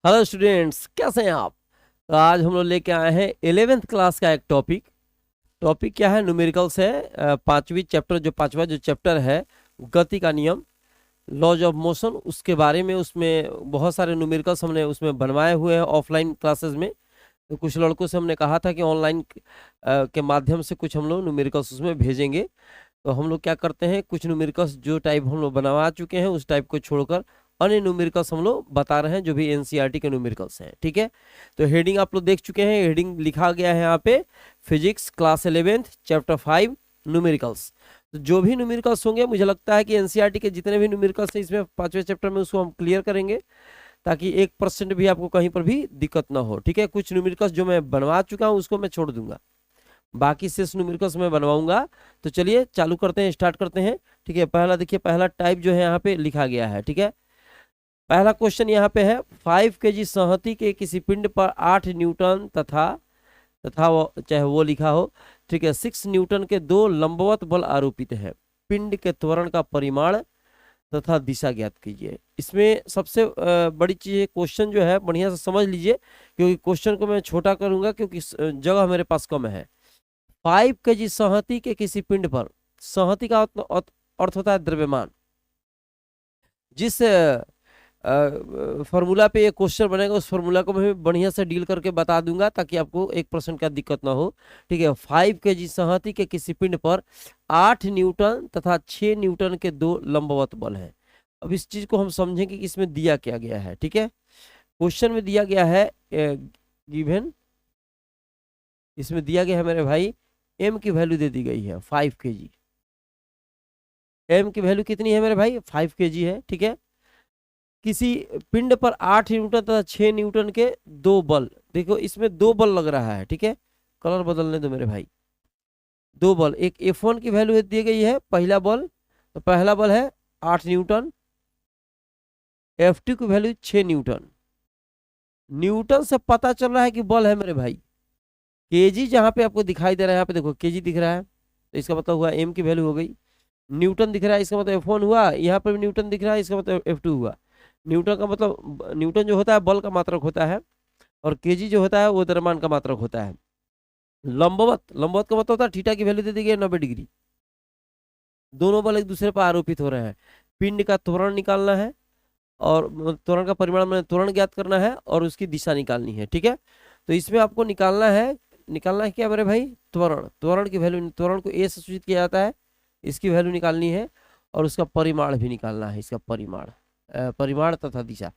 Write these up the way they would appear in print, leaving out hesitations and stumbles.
Hello students, कैसे हैं आप। तो आज हम लोग लेके आए हैं 11th क्लास का एक टॉपिक क्या है, न्यूमेरिकल्स है। पांचवी चैप्टर, जो पांचवा जो चैप्टर है, गति का नियम, लॉज ऑफ मोशन, उसके बारे में। उसमें बहुत सारे न्यूमेरिकल्स हमने उसमें बनवाए हुए हैं ऑफलाइन क्लासेस में। तो कुछ लड़कों से हमने कहा था कि ऑनलाइन के माध्यम से कुछ हम लोग न्यूमेरिकल्स उसमें भेजेंगे। तो हम लोग क्या करते हैं, कुछ न्यूमेरिकल्स जो टाइप हम लोग बनवा चुके हैं उस टाइप को छोड़कर अन्य न्यूमेरिकल्स हम लोग बता रहे हैं, जो भी एनसीईआरटी के न्यूमेरिकल्स हैं। ठीक है, तो हेडिंग आप लोग देख चुके हैं, हेडिंग लिखा गया है यहाँ पे, physics class 11th chapter 5 numericals. तो जो भी न्यूमेरिकल्स होंगे, मुझे लगता है कि एनसीईआरटी के जितने भी न्यूमेरिकल्स हैं इसमें पांचवें चैप्टर में उसको हम क्लियर करेंगे, ताकि 1% भी आपको कहीं पर भी दिक्कत ना हो। ठीक है, कुछ न्यूमेरिकल्स जो मैं बनवा चुका हूँ उसको मैं छोड़ दूंगा, बाकी शेष न्यूमेरिकल्स मैं बनवाऊंगा। तो चलिए चालू करते हैं, स्टार्ट करते हैं। ठीक है, पहला देखिए, पहला टाइप जो है यहाँ पे लिखा गया है। ठीक है, पहला क्वेश्चन यहाँ पे है, 5 kg संहति के किसी पिंड पर 8 न्यूटन तथा वो चाहे वो लिखा हो, ठीक है, 6 न्यूटन के दो लंबवत बल आरोपित है। पिंड के त्वरण का परिमाण तथा दिशा ज्ञात कीजिए। इसमें सबसे बड़ी चीज, क्वेश्चन जो है बढ़िया से समझ लीजिए, क्योंकि क्वेश्चन को मैं छोटा करूंगा क्योंकि जगह मेरे पास कम है। 5 kg संहति के किसी पिंड पर, संहति का अर्थ होता है द्रव्यमान। जिस फॉर्मूला पे ये क्वेश्चन बनेगा उस फॉर्मूला को मैं बढ़िया से डील करके बता दूंगा, ताकि आपको 1% का दिक्कत ना हो। ठीक है, 5 kg संहति के किसी पिंड पर 8 न्यूटन तथा 6 न्यूटन के दो लंबवत बल हैं। अब इस चीज को हम समझेंगे कि इसमें दिया क्या गया है। ठीक है, क्वेश्चन में दिया गया है गिवन, इसमें दिया गया है मेरे भाई, एम की वैल्यू दे दी गई है 5 kg। एम की वैल्यू कितनी है मेरे भाई, 5 kg है। ठीक है, किसी पिंड पर 8 न्यूटन तथा 6 न्यूटन के दो बल, देखो इसमें दो बल लग रहा है। ठीक है, कलर बदलने दो मेरे भाई। दो बल, एक F1 की वैल्यू दी गई है, पहला बल, तो पहला बल है 8 न्यूटन। F2 की वैल्यू 6 न्यूटन। न्यूटन से पता चल रहा है कि बल है मेरे भाई। केजी जहां पे आपको दिखाई दे रहा है, यहाँ पे देखो केजी दिख रहा है, तो इसका मतलब हुआ एम की वैल्यू हो गई। न्यूटन दिख रहा है, इसका मतलब F1 हुआ। यहाँ पर भी न्यूटन दिख रहा है, इसका मतलब F2 हुआ। न्यूटन का मतलब, न्यूटन जो होता है बल का मात्रक होता है, और केजी जो होता है वो द्रव्यमान का मात्रक होता है। लंबवत, लंबवत का मतलब होता है थीटा की वैल्यू दे दी गई 90 डिग्री। दोनों बल एक दूसरे पर आरोपित हो रहे हैं। पिंड का त्वरण निकालना है, और त्वरण का परिमाण में त्वरण ज्ञात करना है, और उसकी दिशा निकालनी है। ठीक है, तो इसमें आपको निकालना है क्या मेरे भाई, त्वरण। त्वरण की वैल्यू, त्वरण को ए से सूचित किया जाता है, इसकी वैल्यू निकालनी है, और उसका परिमाण भी निकालना है। इसका परिमाण तथा दिशा,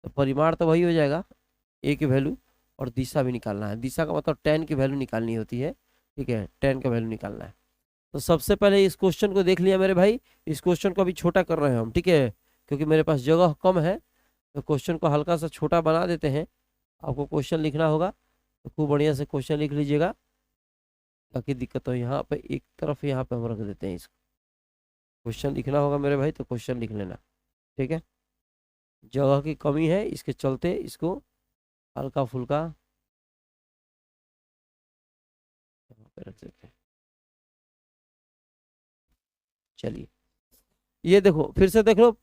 तो परिमाण तो वही हो जाएगा ए की वैल्यू, और दिशा भी निकालना है। दिशा का मतलब tan की वैल्यू निकालनी होती है। ठीक है, tan का वैल्यू निकालना है। तो सबसे पहले इस क्वेश्चन को देख लिया मेरे भाई, इस क्वेश्चन को अभी छोटा कर रहे हैं हम। ठीक है, क्योंकि मेरे पास जगह कम है, तो क्वेश्चन को हल्का सा छोटा बना देते हैं। आपको क्वेश्चन लिखना होगा, तो खूब बढ़िया से क्वेश्चन लिख लीजिएगा, ताकि दिक्कत हो। यहाँ पे एक तरफ यहाँ पे हम रख देते हैं इसको, क्वेश्चन लिखना होगा मेरे भाई, तो क्वेश्चन लिख लेना। ठीक है, जगह की कमी है, इसके चलते इसको हल्का फुल्का यहाँ पे रख देते हैं। चलिए, ये देखो फिर से देख लो,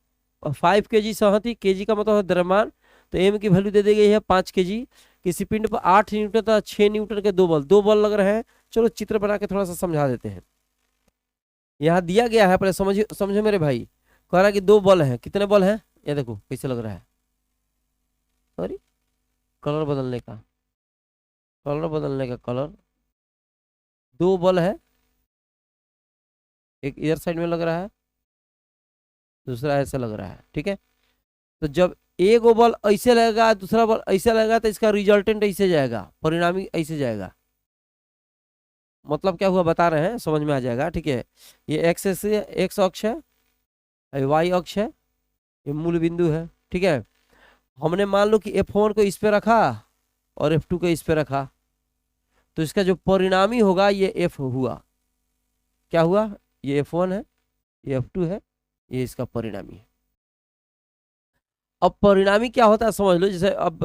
5 kg संहति, केजी का मतलब है द्रव्यमान, तो एम की वैल्यू दे दी गई है 5 kg। किसी पिंड पर 8 न्यूटन तथा 6 न्यूटन के दो बल लग रहे हैं। चलो चित्र बना के थोड़ा सा समझा देते हैं। यहाँ दिया गया है, पहले समझिए, समझो मेरे भाई। कह रहा है कि दो बल हैं, कितने बल हैं, ये देखो कैसे लग रहा है। सॉरी, कलर बदलने का, कलर, दो बल है, एक इधर साइड में लग रहा है, दूसरा ऐसे लग रहा है। ठीक है, तो जब एक बल ऐसे लगेगा, दूसरा बल ऐसे लगेगा, तो इसका रिजल्टेंट ऐसे जाएगा, परिणामी ऐसे जाएगा। मतलब क्या हुआ बता रहे हैं, समझ में आ जाएगा। ठीक है, ये एक्स अक्ष है, वाई अक्ष है, ये मूल बिंदु है। ठीक है, हमने मान लो कि F1 को इस पे रखा और F2 को इस पे रखा, तो इसका जो परिणामी होगा ये F हुआ। क्या हुआ, ये F1 है, ये F2 है, ये इसका परिणामी है। अब परिणामी क्या होता है समझ लो। जैसे अब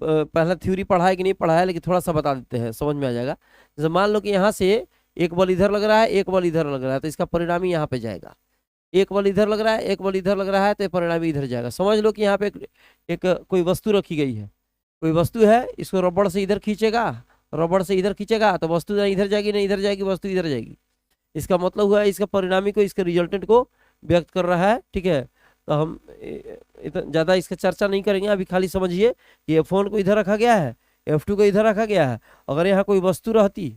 पहला थ्योरी पढ़ा है कि नहीं पढ़ा है, लेकिन थोड़ा सा बता देते हैं, समझ में आ जाएगा। जैसे मान लो कि यहाँ से एक बल इधर लग रहा है, एक बल इधर लग रहा है, तो इसका परिणामी यहाँ पे जाएगा। एक बल इधर लग रहा है, एक बल इधर लग रहा है, तो परिणामी इधर जाएगा। समझ लो कि यहाँ पे एक कोई वस्तु रखी गई है, कोई वस्तु है, इसको रबड़ से इधर खींचेगा, रबड़ से इधर खींचेगा तो वस्तु ना इधर जाएगी ना इधर जाएगी, वस्तु इधर जाएगी। इसका मतलब हुआ इसका परिणामी को, इसके रिजल्टेंट को व्यक्त कर रहा है। ठीक है, तो हम इतना ज़्यादा इसका चर्चा नहीं करेंगे, अभी खाली समझिए कि F1 को इधर रखा गया है, F2 को इधर रखा गया है। अगर यहाँ कोई वस्तु रहती,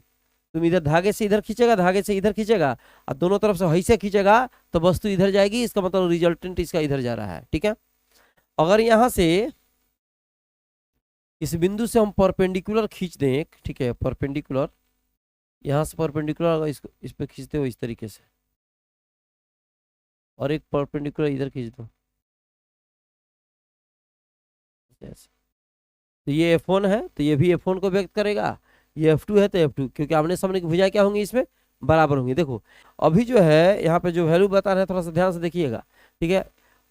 तुम इधर धागे से इधर खींचेगा, धागे से इधर खींचेगा और दोनों तरफ से वहीं से खींचेगा तो वस्तु इधर जाएगी, इसका मतलब रिजल्टेंट इसका इधर जा रहा है। ठीक है, अगर यहाँ से इस बिंदु से हम परपेंडिकुलर खींच दें, ठीक है, परपेंडिकुलर, यहाँ से परपेंडिकुलर अगर इसको इस पे खींचते हो इस तरीके से, और एक परपेंडिकुलर इधर खींच दो ऐसे, तो ये F1 है तो ये भी F1 को व्यक्त करेगा, ये F2 है तो F2, क्योंकि आमने सामने की भुजाएं क्या होंगी इसमें, बराबर होंगी। देखो अभी जो है यहाँ पे जो वैल्यू बता रहे हैं थोड़ा सा ध्यान से देखिएगा। ठीक है,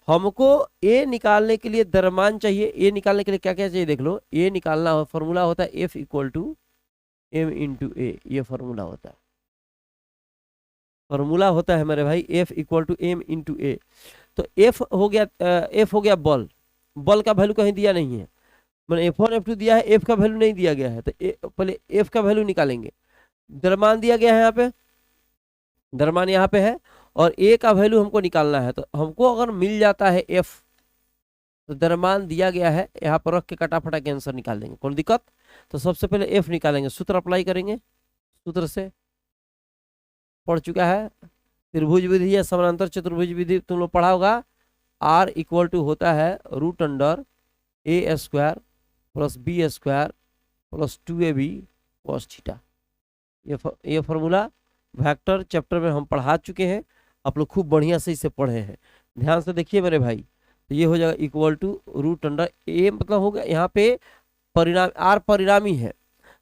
हमको ए निकालने के लिए द्रव्यमान चाहिए। ए निकालने के लिए क्या क्या चाहिए देख लो, ए निकालना हो, फॉर्मूला होता है F equal to M into A, ये फॉर्मूला होता है, फॉर्मूला होता है मेरे भाई F equal to M into A. तो F हो गया, F हो गया बल, बल का वैल्यू कहीं दिया नहीं है, मैंने F1 F2 दिया है, F का वैल्यू नहीं दिया गया है, तो पहले F का वैल्यू निकालेंगे। द्रव्यमान दिया गया है यहाँ पे, द्रव्यमान यहाँ पे है, और A का वैल्यू हमको निकालना है। तो हमको अगर मिल जाता है F, तो द्रव्यमान दिया गया है, यहाँ पर रख के कटाफटा के आंसर निकाल देंगे, कोई दिक्कत। तो सबसे पहले F निकालेंगे, सूत्र अप्लाई करेंगे, सूत्र से पढ़ चुका है, त्रिभुज विधि या समानांतर चतुर्भुज विधि तुम लोग पढ़ा होगा। R इक्वल टू होता है root under A square plus B square plus 2ab cos theta. ये फॉर्मूला वेक्टर चैप्टर में हम पढ़ा चुके हैं, आप लोग खूब बढ़िया से इसे पढ़े हैं। ध्यान से देखिए मेरे भाई, तो ये हो जाएगा इक्वल टू रूट अंडर ए, मतलब हो गया यहाँ पे परिणाम, आर परिणामी है,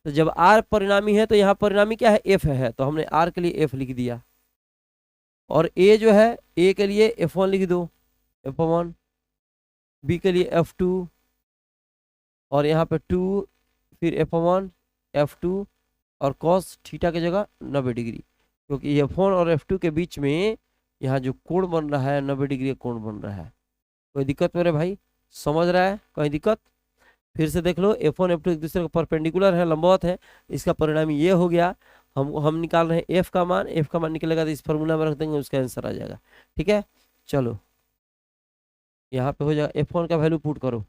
तो जब आर परिणामी है तो यहाँ परिणामी क्या है, एफ है, तो हमने आर के लिए एफ लिख दिया, और ए जो है, ए के लिए F1 लिख दो, F1, बी के लिए F2, और यहाँ पे 2, फिर F1 F2, और cos थीटा की जगह 90 डिग्री, क्योंकि F1 और F2 के बीच में यहाँ जो कोण बन रहा है 90 डिग्री का कोण बन रहा है। कोई दिक्कत मेरे भाई, समझ रहा है, कोई दिक्कत? फिर से देख लो, F1 F2 एक दूसरे को परपेंडिकुलर है, लंबवत है, इसका परिणाम ये हो गया। हम निकाल रहे हैं F का मान, F का मान निकलेगा तो इस फॉर्मूला में रख देंगे, उसका आंसर आ जाएगा। ठीक है, चलो यहाँ पे हो जाएगा, F1 का वैल्यू पुट करो,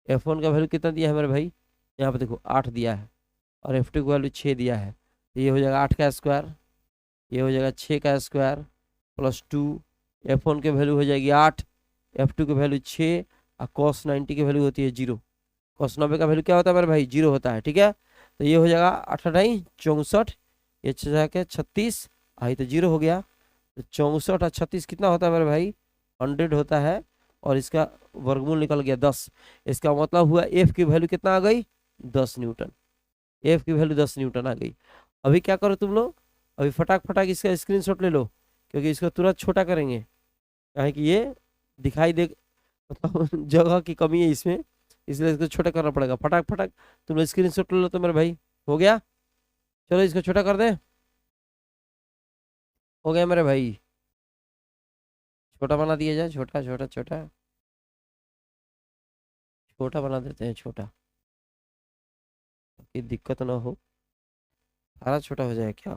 F1 का वैल्यू कितना दिया है मेरे भाई, यहाँ पे देखो 8 दिया है, और F2 का वैल्यू 6 दिया है, तो ये हो जाएगा 8 का स्क्वायर, ये हो जाएगा 6 का स्क्वायर प्लस 2, F1 के वैल्यू हो जाएगी 8, F2 के वैल्यू 6, और cos 90 की वैल्यू होती है 0, cos 90 का वैल्यू क्या होता है मेरे भाई, 0 होता है। ठीक है, तो ये हो जाएगा 8 64, ये जाके 36, आई तो 0 हो गया, तो 64 और 36 कितना होता है मेरे भाई, 100 होता है, और इसका वर्गमूल निकल गया 10। इसका मतलब हुआ F की वैल्यू कितना आ गई, 10 न्यूटन, F की वैल्यू 10 न्यूटन आ गई। अभी क्या करो तुम लोग, अभी फटाक फटाक इसका स्क्रीनशॉट ले लो, क्योंकि इसको तुरंत छोटा करेंगे, क्या है कि ये दिखाई दे, मतलब जगह की कमी है इसमें, इसलिए इसको छोटा करना पड़ेगा। फटाक फटाक तुम लोग स्क्रीनशॉट ले लो तो मेरे भाई, हो गया। चलो इसको छोटा कर दे, हो गया मेरे भाई, छोटा बना दिया जाए, छोटा छोटा छोटा छोटा बना देते हैं, छोटा, ताकि दिक्कत ना हो। सारा छोटा हो जाए क्या,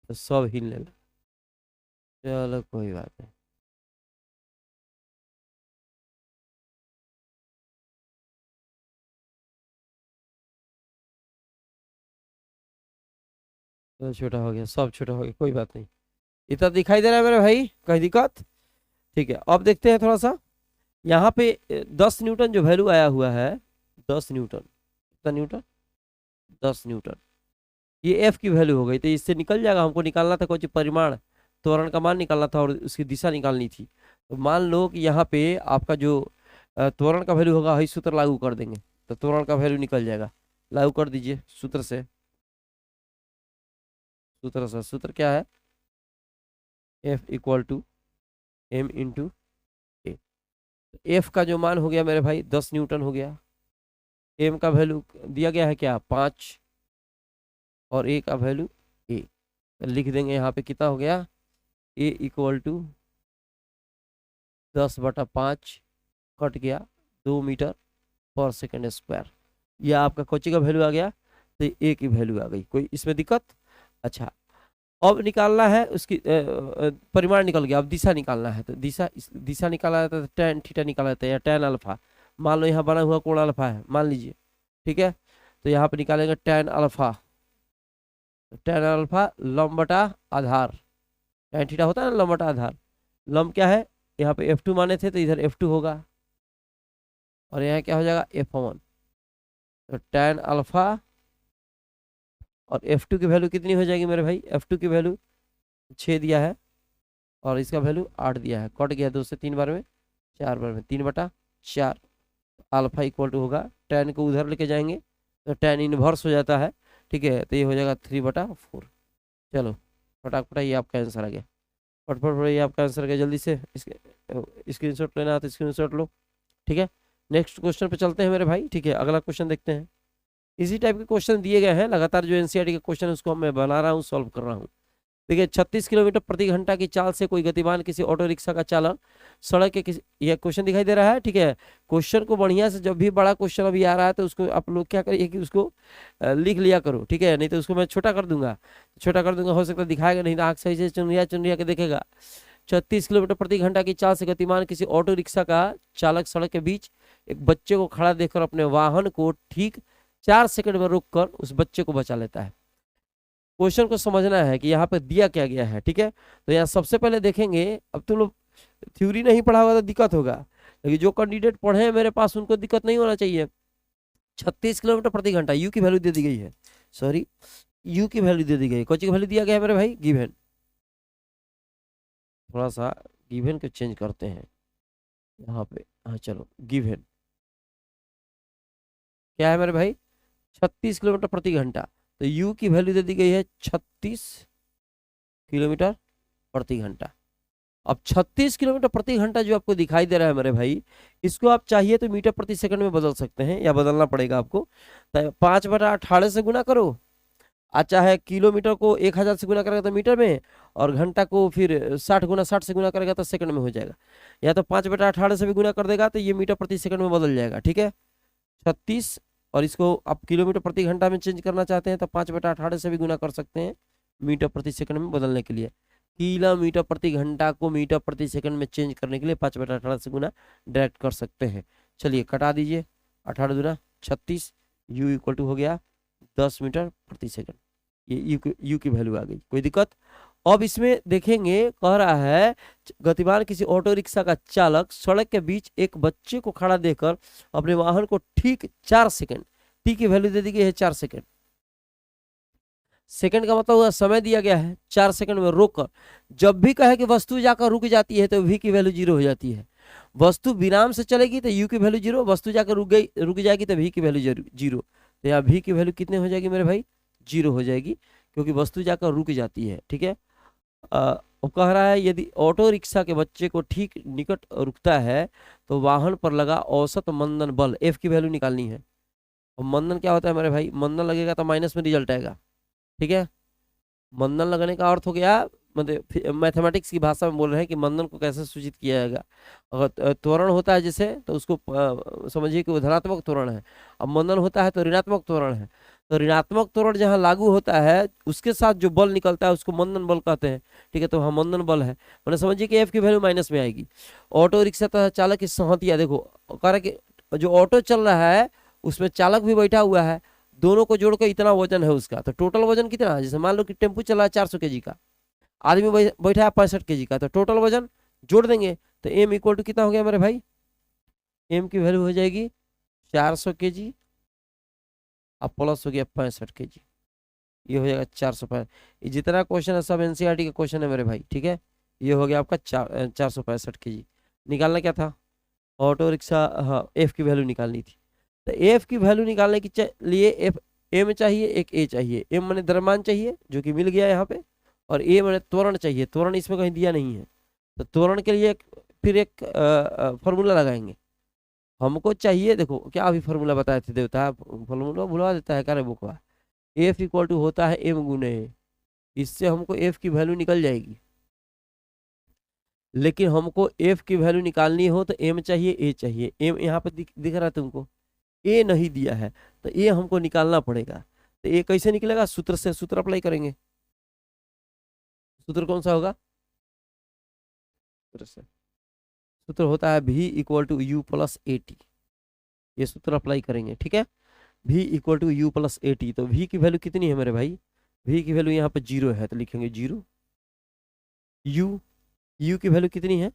तो सब हिल ले, चलो कोई बात नहीं। तो छोटा हो गया, सब छोटा हो गया, कोई बात नहीं। इतना दिखाई दे रहा है मेरे भाई, कहीं दिक्कत? ठीक है, अब देखते हैं थोड़ा सा, यहाँ पे 10 न्यूटन जो वैल्यू आया हुआ है, 10 न्यूटन, कितना न्यूटन, 10 न्यूटन, ये F की वैल्यू हो गई, तो इससे निकल जाएगा। हमको निकालना था कुछ परिमाण, त्वरण का मान निकालना था, और उसकी दिशा निकालनी थी। तो मान लो कि यहाँ पे आपका जो त्वरण का वैल्यू होगा, वही सूत्र लागू कर देंगे, तो त्वरण का वैल्यू निकल जाएगा। लागू कर दीजिए सूत्र से, सूत्र क्या है, F equal to M into A. F का जो मान हो गया मेरे भाई 10 न्यूटन हो गया, M का वैल्यू दिया गया है क्या 5, और A का वैल्यू A, लिख देंगे यहाँ पे कितना हो गया, ए इक्वल टू 10/5 कट गया 2 मीटर पर सेकेंड स्क्वायर। यह आपका कोची का वैल्यू आ गया, तो ए की वैल्यू आ गई। कोई इसमें दिक्कत? अच्छा, अब निकालना है उसकी परिमाण निकल गया, अब दिशा निकालना है। तो दिशा निकाला जाता है, tan थीटा निकाला जाता है या tan अल्फा। मान लो यहाँ बना हुआ कोण अल्फा है, मान लीजिए, ठीक है। तो यहाँ पे निकालेंगे tan अल्फा, tan अल्फा लंब बटा आधार। tan थीटा होता है ना लंब बटा आधार, लंब क्या है, यहाँ पे F2 माने थे तो इधर F2 होगा, और यहाँ क्या हो जाएगा F1। तो tan अल्फा और F2 की वैल्यू कितनी हो जाएगी मेरे भाई, F2 की वैल्यू 6 दिया है और इसका वैल्यू 8 दिया है, कट गया 2 से 3 बार में, 4 बार में, 3/4। अल्फा इक्वल टू होगा, tan को उधर लेके जाएंगे तो tan इनवर्स हो जाता है, ठीक है। तो ये हो जाएगा 3/4। चलो फटाफट ये आपका आंसर आ गया, फटफट ये आपका आंसर आ गया। जल्दी से इसके स्क्रीनशॉट लेना है तो स्क्रीनशॉट लो, ठीक है। नेक्स्ट क्वेश्चन पे चलते हैं मेरे भाई, ठीक है। अगला क्वेश्चन देखते हैं। इसी टाइप के क्वेश्चन दिए गए हैं लगातार, जो एनसीईआरटी के क्वेश्चन उसको मैं बना रहा हूँ, सॉल्व कर रहा हूँ। देखिए 36 किलोमीटर प्रति घंटा की चाल से कोई गतिमान किसी ऑटो रिक्शा का चालक सड़क के किसी, यह क्वेश्चन दिखाई दे रहा है, ठीक है। क्वेश्चन को बढ़िया से, जब भी बड़ा क्वेश्चन अभी आ रहा है तो उसको आप लोग क्या करिए कि उसको लिख लिया करो, ठीक है। नहीं तो उसको मैं छोटा कर दूंगा, हो सकता है दिखाएगा नहीं, तो आँख सही से चुनरिया के देखेगा। 36 किलोमीटर प्रति घंटा की चाल से गतिमान किसी ऑटो रिक्शा का चालक सड़क के बीच एक बच्चे को खड़ा देखकर अपने वाहन को ठीक 4 सेकंड में रोककर उस बच्चे को बचा लेता है। क्वेश्चन को समझना है कि यहाँ पे दिया क्या गया है, ठीक है। तो यहाँ सबसे पहले देखेंगे, अब तुम लोग थ्योरी नहीं पढ़ा होगा तो दिक्कत होगा, लेकिन जो कैंडिडेट पढ़े हैं मेरे पास उनको दिक्कत नहीं होना चाहिए। 36 किलोमीटर प्रति घंटा, यू की वैल्यू दे दी गई है, सॉरी यू की वैल्यू दे दी गई है। कौन सी की वैल्यू दिया गया है मेरे भाई, गिवन। थोड़ा सा गिवन को चेंज करते हैं यहाँ पे, हाँ चलो गिवन क्या है मेरे भाई, 36 किलोमीटर प्रति घंटा। तो u की वैल्यू दे दी गई है 36 किलोमीटर प्रति घंटा। अब 36 किलोमीटर प्रति घंटा जो आपको दिखाई दे रहा है मेरे भाई, इसको आप चाहिए तो मीटर प्रति सेकंड में बदल सकते हैं, या बदलना पड़ेगा आपको। 5/18 से गुना करो, चाहे किलोमीटर को 1000 से गुना करेगा तो मीटर में, और घंटा को फिर 60 से गुना करेगा तो सेकंड में हो जाएगा। या तो 5/18 से भी गुना कर देगा तो ये मीटर प्रति सेकंड में बदल जाएगा, ठीक है। 36, और इसको आप किलोमीटर प्रति घंटा में चेंज करना चाहते हैं तो 5/18 से भी गुना कर सकते हैं मीटर प्रति सेकंड में बदलने के लिए। किलोमीटर प्रति घंटा को मीटर प्रति सेकंड में चेंज करने के लिए 5/18 से गुना डायरेक्ट कर सकते हैं। चलिए कटा दीजिए, 18 दूना 36, u इक्वल टू हो गया 10 मीटर प्रति सेकंड। ये u की वैल्यू आ गई, कोई दिक्कत? अब इसमें देखेंगे, कह रहा है गतिमान किसी ऑटो रिक्शा का चालक सड़क के बीच एक बच्चे को खड़ा देखकर अपने वाहन को ठीक 4 सेकंड, टी की वैल्यू दे दी गई है 4 सेकंड। सेकंड का मतलब हुआ समय दिया गया है, 4 सेकंड में रोककर, जब भी कहे कि वस्तु जाकर रुक जाती है तो v की वैल्यू 0 हो जाती है। वस्तु विराम से चलेगी तो u की वैल्यू 0, वस्तु जाकर रुक जाएगी तो v की वैल्यू 0। तो यहाँ v की वैल्यू कितने हो जाएगी मेरे भाई, 0 हो जाएगी, क्योंकि वस्तु जाकर रुक जाती है, ठीक है। वो कह रहा है यदि ऑटो रिक्शा के बच्चे को ठीक निकट रुकता है तो वाहन पर लगा औसत मंदन बल, F की वैल्यू निकालनी है। और मंदन क्या होता है मेरे भाई, मंदन लगेगा तो माइनस में रिजल्ट आएगा, ठीक है। मंदन लगने का अर्थ हो गया, मतलब मैथमेटिक्स की भाषा में बोल रहे हैं कि मंदन को कैसे सूचित किया जाएगा। अगर त्वरण होता है जैसे, तो उसको समझिए कि वो धनात्मक त्वरण है। अब मंदन होता है तो ऋणात्मक त्वरण है, तो ऋणात्मक त्वरण जहाँ लागू होता है उसके साथ जो बल निकलता है उसको मंदन बल कहते हैं, ठीक है। तो हाँ मंदन बल है, मैंने समझिए कि एफ की वैल्यू माइनस में आएगी। ऑटो रिक्शा चालक की सहमतियाँ देखो, कह रहा कि जो ऑटो चल रहा है उसमें चालक भी बैठा हुआ है, दोनों को जोड़कर इतना वजन है उसका, तो टोटल वजन कितना है, जैसे मान लो कि टेम्पू चल रहा है 400 kg का, आदमी बैठा है 65 kg का, तो टोटल वजन जोड़ देंगे तो एम इक्वल टू कितना हो गया मेरे भाई, एम की वैल्यू हो जाएगी 400 kg, अब प्लस हो गया 65 kg, ये हो जाएगा 465। ये जितना क्वेश्चन है सब एनसीईआरटी का क्वेश्चन है मेरे भाई, ठीक है। ये हो गया आपका 465 kg। निकालना क्या था, ऑटो रिक्शा, हाँ एफ की वैल्यू निकालनी थी। तो एफ की वैल्यू निकालने के लिए एफ एम चाहिए, एक ए चाहिए, एम मैंने द्रव्यमान चाहिए जो कि मिल गया यहाँ पे, और ए मैंने त्वरण चाहिए, त्वरण इसमें कहीं दिया नहीं है, तो त्वरण के लिए फिर एक फॉर्मूला लगाएंगे। हमको चाहिए, देखो क्या अभी फॉर्मूला बताए थे देवता, फॉर्मूला भुलवा देता है क्या रे बुकवा। एफ इक्वल टू होता है एम गुने इससे हमको एफ की वैल्यू निकल जाएगी। लेकिन हमको एफ की वैल्यू निकालनी हो तो एम चाहिए, ए चाहिए। एम यहाँ पे दिख रहा है तुमको, ए नहीं दिया है, तो ए हमको निकालना पड़ेगा। तो ए कैसे निकलेगा? सूत्र से, सूत्र अप्लाई करेंगे। सूत्र कौन सा होगा? सूत्र से, सूत्र होता है v equal to U plus A T. ये सूत्र अप्लाई करेंगे, ठीक है। v equal to U plus A T. तो v की वैल्यू कितनी है मेरे भाई? v की वैल्यू यहाँ पे 0 है, तो लिखेंगे 0। u की वैल्यू कितनी है?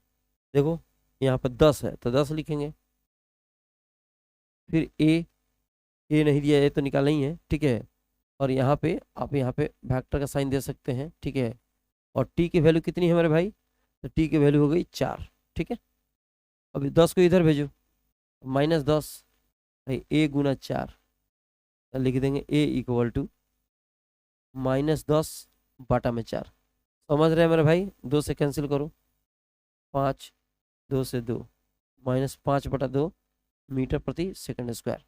देखो यहाँ पर 10 है, तो 10 लिखेंगे। फिर ए नहीं दिया, ए तो निकालना ही है, ठीक है। और यहाँ पे आप यहाँ पे वेक्टर का साइन दे सकते हैं, ठीक है। और टी की वैल्यू कितनी है मेरे भाई? तो टी की वैल्यू हो गई 4, ठीक है। अभी 10 को इधर भेजो, -10 भाई, ए गुना 4, तो लिख देंगे ए इक्वल टू -10 बटा में 4। समझ रहे हैं मेरे भाई? 2 से कैंसिल करो, 5, 2 से 2, -5 बटा 2 मीटर प्रति सेकंड स्क्वायर,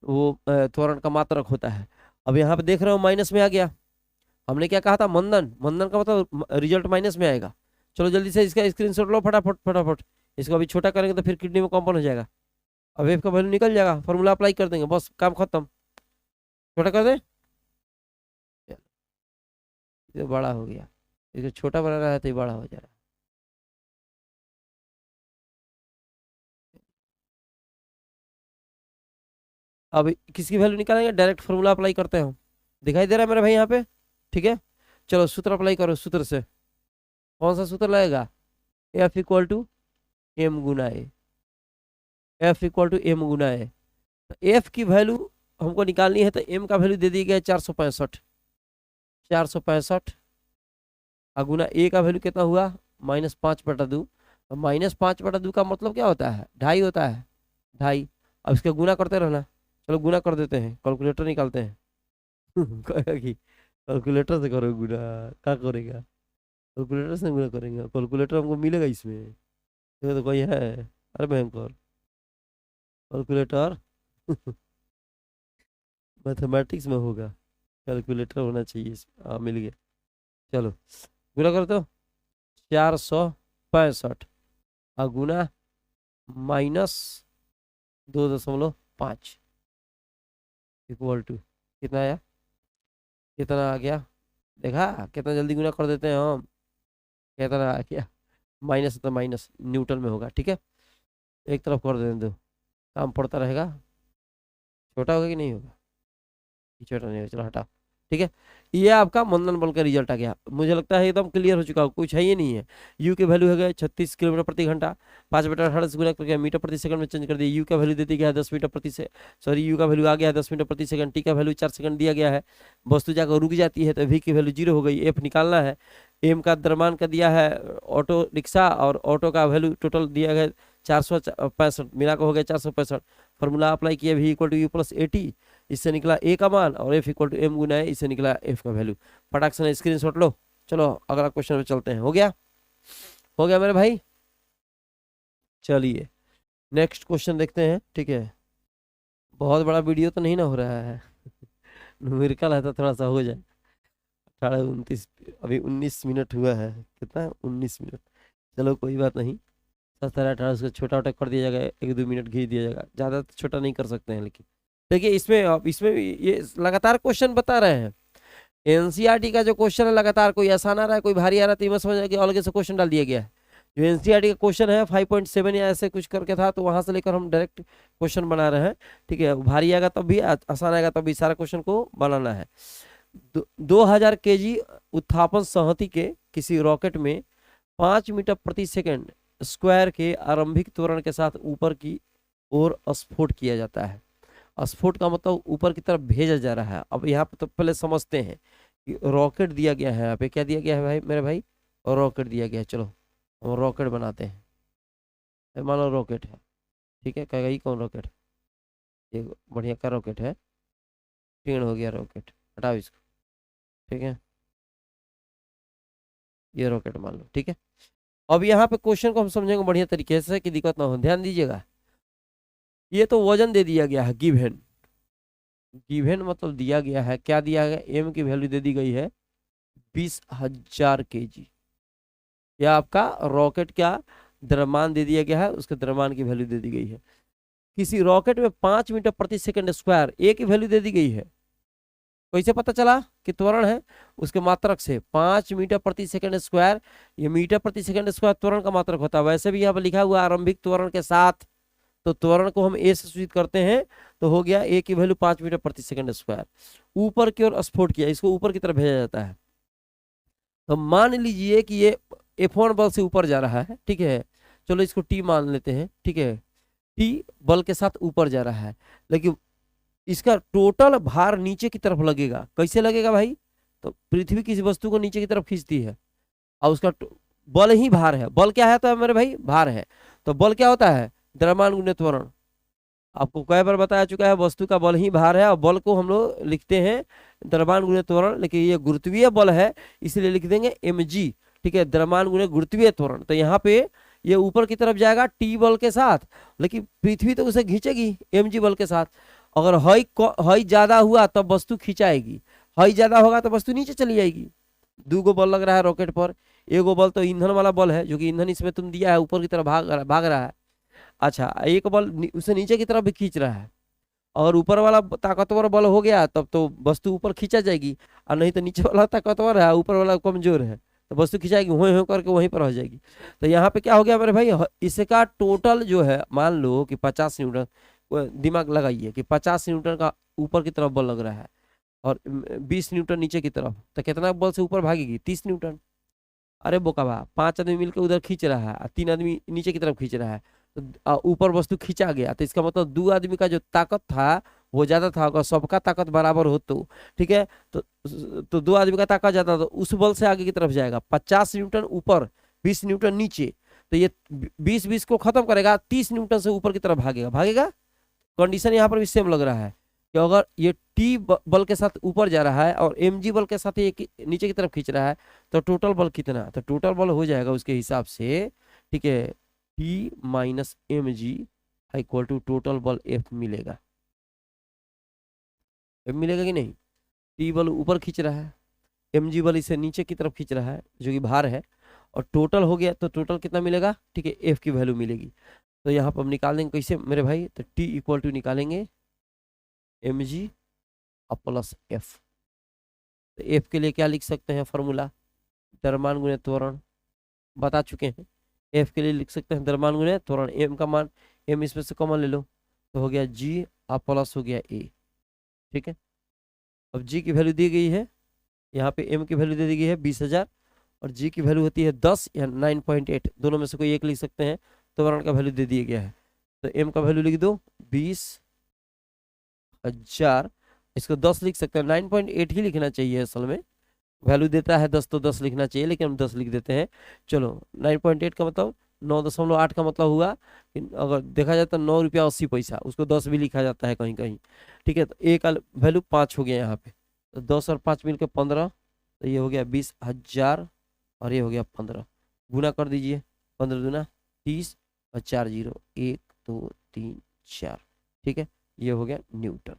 वो त्वरण का मात्रक होता है। अब यहाँ पे देख रहे हो माइनस में आ गया। हमने क्या कहा था? मंदन, मंदन का मतलब रिजल्ट माइनस में आएगा। चलो जल्दी से इसका स्क्रीनशॉट लो फटाफट फटाफट। इसको अभी छोटा करेंगे तो फिर किडनी में कॉम्पाउंड हो जाएगा। अब एफ का वैल्यू निकल जाएगा, फॉर्मूला अप्लाई कर देंगे, बस काम खत्म। छोटा कर दे, ये बड़ा हो गया। इसको छोटा बना रहा है तो ये बड़ा हो जा रहा है। अब किसकी वैल्यू निकालेंगे? डायरेक्ट फॉर्मूला अप्लाई करते हैं हम। दिखाई दे रहा है मेरे भाई यहाँ पे? ठीक है, चलो सूत्र अप्लाई करो। सूत्र से कौन सा सूत्र लगेगा? एफ इक्वल टू एम गुना A. F equal to M गुना ए। तो एफ की वैल्यू हमको निकालनी है, तो एम का वैल्यू दे दी गया 465। 465 गुना ए का वैल्यू कितना हुआ? -5 बटा 2। -5 बटा 2 का मतलब क्या होता है? 2.5 होता है, 2.5। अब इसका गुना करते रहना। चलो गुना कर देते हैं, कैलकुलेटर निकालते हैं। कहेगा कि कैलकुलेटर से करो गुना, क्या करेगा? कैलकुलेटर से गुना करेंगे, कैलकुलेटर हमको मिलेगा इसमें? ये तो कोई है, अरे भयंकर कैलकुलेटर। मैथमेटिक्स में होगा, कैलकुलेटर होना चाहिए इसमें। हाँ मिल गया। चलो गुना कर दो, 465 गुना -2.5 इक्वल टू कितना आया? कितना आ गया? देखा कितना जल्दी गुना कर देते हैं हम। कितना आ गया? माइनस, तो माइनस न्यूटन में होगा, ठीक है। एक तरफ कर देने दो, काम पड़ता रहेगा। छोटा होगा कि नहीं होगा? छोटा नहीं होगा, चलो हटा, ठीक है। ये आपका मंदन बल का रिजल्ट आ गया। मुझे लगता है एकदम क्लियर हो चुका, कुछ है ही नहीं है। यू की वैल्यू है गया 36 किलोमीटर प्रति घंटा। 5/18 से गुना करके मीटर प्रति सेकंड में चेंज कर दिया। यू का वैल्यू दे दिया गया है 10 मीटर प्रति से, सॉरी यू का वैल्यू आ गया है 10 मीटर प्रति सेकंड। टी का वैल्यू 4 सेकंड दिया गया है। वस्तु जाकर रुक जाती है तो वी की वैल्यू 0 हो गई। एफ निकालना है। एम का द्रव्यमान का दिया है ऑटो रिक्शा, और ऑटो का वैल्यू टोटल दिया गया 465, मिला को हो गया 465। फॉर्मूला अप्लाई किया v equal to U plus A T, इससे निकला ए का मान, और एफ इक्वल टू एम गुना है, इससे निकला एफ का वैल्यू। फटाक से स्क्रीनशॉट लो। चलो अगला क्वेश्चन पे चलते हैं। हो गया? हो गया मेरे भाई? चलिए नेक्स्ट क्वेश्चन देखते हैं, ठीक है। बहुत बड़ा वीडियो तो नहीं ना हो रहा है। न्यूमेरिकल है तो थोड़ा सा हो जाए। 18-29, अभी 19 मिनट हुआ है। कितना? 19 मिनट। चलो कोई बात नहीं, 17-18 उसको छोटा छोटा कर दिया जाएगा, 1-2 मिनट घीच दिया जाएगा, ज़्यादा तो छोटा नहीं कर सकते हैं। लेकिन देखिए इसमें भी ये लगातार क्वेश्चन बता रहे हैं। एनसीईआरटी का जो क्वेश्चन है लगातार, कोई आसान आ रहा है कोई भारी आ रहा है, तो ये मत समझ कि अलग से क्वेश्चन डाल दिया गया है। जो एनसीईआरटी का क्वेश्चन है 5.7 या ऐसे कुछ करके था, तो वहां से लेकर हम डायरेक्ट क्वेश्चन बना रहे हैं, ठीक है। भारी आएगा तब भी, आसान आएगा तब भी, सारा क्वेश्चन को बनाना है। 2000 kg उत्थापन संहति के किसी रॉकेट में 5 मीटर प्रति सेकंड स्क्वायर के आरंभिक त्वरण के साथ ऊपर की ओर स्फोट किया जाता है। स्फोट का मतलब ऊपर की तरफ भेजा जा रहा है। अब यहाँ पे तो पहले समझते हैं कि रॉकेट दिया गया है। यहाँ पे क्या दिया गया है भाई मेरे भाई? रॉकेट दिया गया है। चलो हम रॉकेट बनाते हैं। मान लो रॉकेट है, ठीक है। कहेगा ये कौन रॉकेट? ये बढ़िया का रॉकेट है। टेढ़ हो गया रॉकेट, हटाओ इसको, ठीक है। ये रॉकेट मान लो, ठीक है। अब यहाँ पे क्वेश्चन को हम समझेंगे बढ़िया तरीके से कि दिक्कत ना हो, ध्यान दीजिएगा। ये तो वजन दे दिया गया है, गिवन। गिवन मतलब दिया गया है, क्या दिया गया? एम की वैल्यू दे दी गई है 20,000 kg। यह आपका रॉकेट क्या द्रव्यमान दे दिया गया है, उसके द्रव्यमान की वैल्यू दे दी गई है। किसी रॉकेट में 5 मीटर प्रति सेकंड स्क्वायर ए की वैल्यू दे दी गई है। कैसे पता चला कि त्वरण है? उसके मात्रक से 5 मीटर प्रति सेकंड स्क्वायर, ये मीटर प्रति सेकंड स्क्वायर त्वरण का मात्रक होता है। वैसे भी यहाँ पर लिखा हुआ आरंभिक त्वरण के साथ, तो त्वरण को हम ए से सूचित करते हैं, तो हो गया ए की वैल्यू 5 मीटर प्रति सेकंड स्क्वायर। ऊपर की ओर स्फोट किया, इसको ऊपर की तरफ भेजा जाता है। तो मान लीजिए कि ये F1 बल से ऊपर जा रहा है, ठीक है, चलो इसको टी मान लेते हैं, ठीक है, टी बल के साथ ऊपर जा रहा है, लेकिन इसका टोटल भार नीचे की तरफ लगेगा। कैसे लगेगा भाई? तो पृथ्वी किसी वस्तु को नीचे की तरफ खींचती है और उसका बल ही भार है। बल क्या है तो मेरे भाई? भार है। तो बल क्या होता है? द्रव्यमान गुणित त्वरण। आपको कई बार बताया चुका है, वस्तु का बल ही भार है और बल को हम लोग लिखते हैं द्रव्यमान गुणित त्वरण, लेकिन ये गुरुत्वीय बल है इसलिए लिख देंगे mg, ठीक है, द्रव्यमान गुणित गुरुत्वीय त्वरण। तो यहाँ पे ये ऊपर की तरफ जाएगा टी बल के साथ, लेकिन पृथ्वी तो उसे खींचेगी mg बल के साथ। अगर हई ज्यादा हुआ तब वस्तु खिंचाएगी, हई ज्यादा होगा तो वस्तु नीचे चली जाएगी। दो गो बल लग रहा है रॉकेट पर, एगो बल तो ईंधन वाला बल है, जो कि ईंधन इसमें तुम दिया है ऊपर की तरफ भाग रहा है। अच्छा, एक बल उसे नीचे की तरफ भी खींच रहा है, और ऊपर वाला ताकतवर बल हो गया तब तो वस्तु ऊपर खींचा जाएगी, और नहीं तो नीचे वाला ताकतवर है ऊपर वाला कमजोर है तो वस्तु खिंचाएगी, वहीं हो करके वहीं पर रह जाएगी। तो यहाँ पे क्या हो गया मेरे भाई? इसका टोटल जो है, मान लो कि 50 न्यूटन, दिमाग लगाइए कि 50 न्यूटन का ऊपर की तरफ बल लग रहा है और 20 न्यूटन नीचे की तरफ, तो कितना बल से ऊपर भागेगी? 30 न्यूटन। अरे बोकाबा, 5 आदमी मिलकर उधर खींच रहा है, 3 आदमी नीचे की तरफ खींच रहा है, तो ऊपर वस्तु खींचा गया, तो इसका मतलब 2 आदमी का जो ताकत था वो ज्यादा था। अगर सबका ताकत बराबर हो तो ठीक है, तो 2 आदमी का ताकत ज्यादा, तो उस बल से आगे की तरफ जाएगा। 50 न्यूटन ऊपर, 20 न्यूटन नीचे, तो ये 20 को खत्म करेगा, 30 न्यूटन से ऊपर की तरफ भागेगा। कंडीशन यहाँ पर भी सेम लग रहा है कि अगर ये टी बल के साथ ऊपर जा रहा है और mg बल के साथ ये नीचे की तरफ खींच रहा है, तो टोटल बल कितना? तो टोटल बल हो जाएगा उसके हिसाब से, ठीक है, T minus mg equal to total बल F मिलेगा। F मिलेगा कि नहीं? टी बल ऊपर खींच रहा है, mg बल इसे नीचे की तरफ खींच रहा है जो कि भार है, और टोटल हो गया, तो टोटल कितना मिलेगा? ठीक है, F की वैल्यू मिलेगी। तो यहाँ पर हम निकाल देंगे कैसे मेरे भाई? तो T इक्वल टू निकालेंगे mg प्लस F। तो F के लिए क्या लिख सकते हैं फॉर्मूला? द्रव्यमान गुणित त्वरण, बता चुके हैं। F के लिए लिख सकते हैं द्रव्यमान गुणित त्वरण, m का मान, m इसमें से कॉमन ले लो, तो हो गया g प्लस हो गया a, ठीक है। अब g की वैल्यू दी गई है, यहाँ पे m की वैल्यू दे दी गई है 20,000, और g की वैल्यू होती है 10 या 9.8, दोनों में से कोई एक लिख सकते हैं। त्वरण का वैल्यू दे दिया गया है, तो m का वैल्यू लिख दो 20,000, इसको 10 लिख सकते हैं, 9.8 ही लिखना चाहिए असल में, वैल्यू देता है 10 तो 10 लिखना चाहिए, लेकिन हम 10 लिख देते हैं। चलो 9.8 का मतलब 9.8 का मतलब हुआ, अगर देखा जाए तो 9 रुपया 80 पैसा, उसको 10 भी लिखा जाता है कहीं कहीं, ठीक है। तो ए का वैल्यू 5 हो गया यहाँ पे, तो 10 और 5 मिलकर 15, तो ये हो गया 20,000 और ये हो गया 15, गुना कर दीजिए, 15 दूना 30 और 4 0, 1 2 3 4, ठीक है, ये हो गया न्यूटन।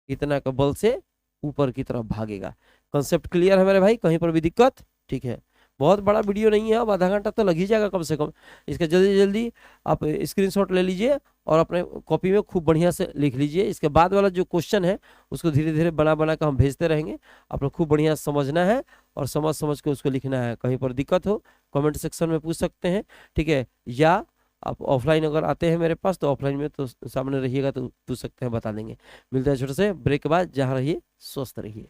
इतना का बल से ऊपर की तरफ भागेगा। कॉन्सेप्ट क्लियर है मेरे भाई? कहीं पर भी दिक्कत? ठीक है, बहुत बड़ा वीडियो नहीं है, अब आधा घंटा तो लग ही जाएगा कम से कम। इसका जल्दी जल्दी आप स्क्रीनशॉट ले लीजिए और अपने कॉपी में खूब बढ़िया से लिख लीजिए। इसके बाद वाला जो क्वेश्चन है उसको धीरे धीरे बना बना कर हम भेजते रहेंगे, आप लोग खूब बढ़िया समझना है और समझ समझ के उसको लिखना है। कहीं पर दिक्कत हो कमेंट सेक्शन में पूछ सकते हैं, ठीक है, या आप ऑफलाइन अगर आते हैं मेरे पास तो ऑफलाइन में तो सामने रहिएगा तो पूछ सकते हैं, बता देंगे। मिलते हैं छोटे से ब्रेक के बाद, जहाँ रहिए स्वस्थ रहिए।